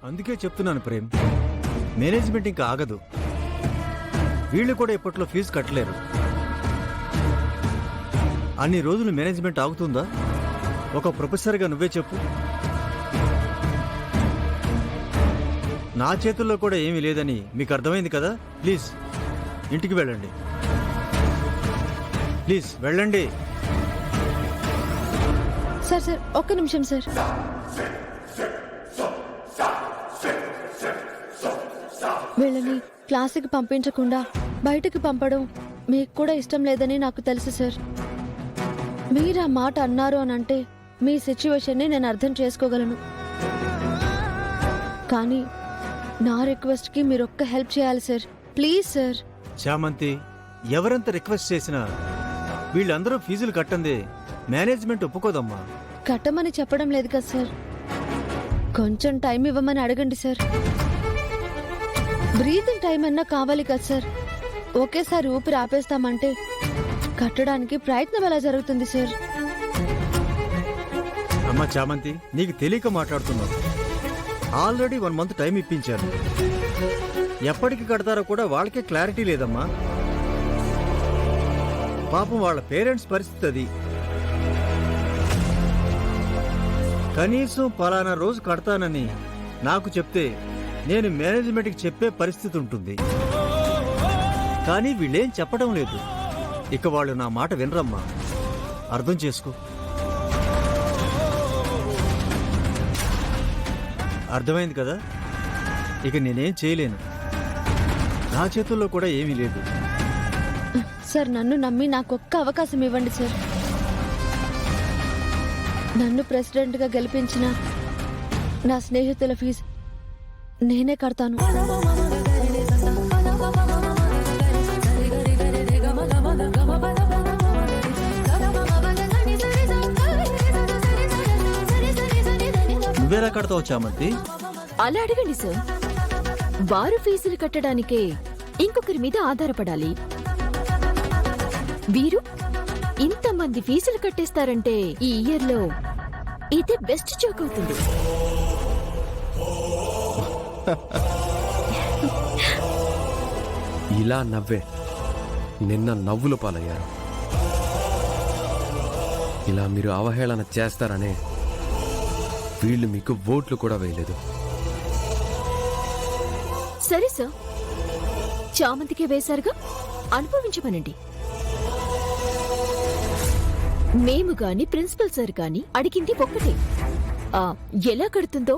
అందుకే చెప్తున్నాను ప్రేమ్, మేనేజ్మెంట్ ఇంకా ఆగదు. వీళ్ళు కూడా ఇప్పట్లో ఫీజు కట్టలేరు. అన్ని రోజులు మేనేజ్మెంట్ ఆగుతుందా? ఒక ప్రొఫెసర్గా నువ్వే చెప్పు. నా చేతుల్లో కూడా ఏమీ లేదని మీకు అర్థమైంది కదా. ప్లీజ్ ఇంటికి వెళ్ళండి. ప్లీజ్ వెళ్ళండి. సార్ సార్ ఒక్క నిమిషం సార్. వీళ్ళని క్లాసుకి పంపించకుండా బయటకు పంపడం మీకు కూడా ఇష్టం లేదని నాకు తెలుసు సార్. మీరు ఆ మాట అన్నారు అని అంటే మీ సిచ్యువేషన్ని నేను అర్థం చేసుకోగలను. కానీ నా రిక్వెస్ట్కి మీరు ఒక్క హెల్ప్ చేయాలి సార్. Please sir. చామంతి, ఎవరంత రిక్వెస్ట్ చేసినా వీళ్ళందరూ ఫీజులు కట్టందే మేనేజ్మెంట్ ఒప్పుకోదమ్మా. కట్టమని చెప్పడం లేదు కదా సార్. కొంచెం టైం ఇవ్వమని అడగండి సార్. బ్రీతింగ్ టైం అన్నా కావాలి కదా సార్. ఒకేసారి ఊపిరి ఆపేస్తామంటే కట్టడానికి ప్రయత్నం ఎలా జరుగుతుంది సార్? అమ్మా చామంతి, నీకు తెలియక మాట్లాడుతున్నావు. ఆల్రెడీ 1 మంత్ టైం ఇప్పించాను. ఎప్పటికి కడతారో కూడా వాళ్ళకే క్లారిటీ లేదమ్మా. పాపం వాళ్ళ పేరెంట్స్ పరిస్థితి అది. కనీసం పలానా రోజు కడతానని నాకు చెప్తే నేను మేనేజ్మెంట్కి చెప్పే పరిస్థితి ఉంటుంది. కానీ వీళ్ళేం చెప్పడం లేదు. ఇక వాళ్ళు నా మాట వినరమ్మా. అర్థం చేసుకో. అర్థమైంది కదా. ఇక నేనేం చేయలేను. నా చేతుల్లో కూడా ఏమీ లేదు. సార్ నన్ను నమ్మి నాకు ఒక్క అవకాశం ఇవ్వండి సార్. నన్ను ప్రెసిడెంట్గా గెలిపించిన నా స్నేహితుల ఫీజు నేనే కడతాను. నువ్వేలా కడతావు చామంతి? అలా అడగండి సార్. వారు ఫీజులు కట్టడానికే ఇంకొకరి మీద ఆధారపడాలి. వీరు ఇంతమంది ఫీజులు కట్టేస్తారంటే ఈ ఇయర్లో ఇదే బెస్ట్ జోక్ అవుతుంది. ఇలా నవ్వే నిన్న నవ్వుల పాలయ్యారు. ఇలా మీరు అవహేళన చేస్తారనే వీళ్ళు మీకు ఓట్లు కూడా వేయలేదు. సరే సార్, చామంతికే వేశారుగా, అనుభవించమనండి. మేము గాని ప్రిన్సిపల్ సార్ గాని అడిగింది ఒక్కటే, ఎలా కడుతుందో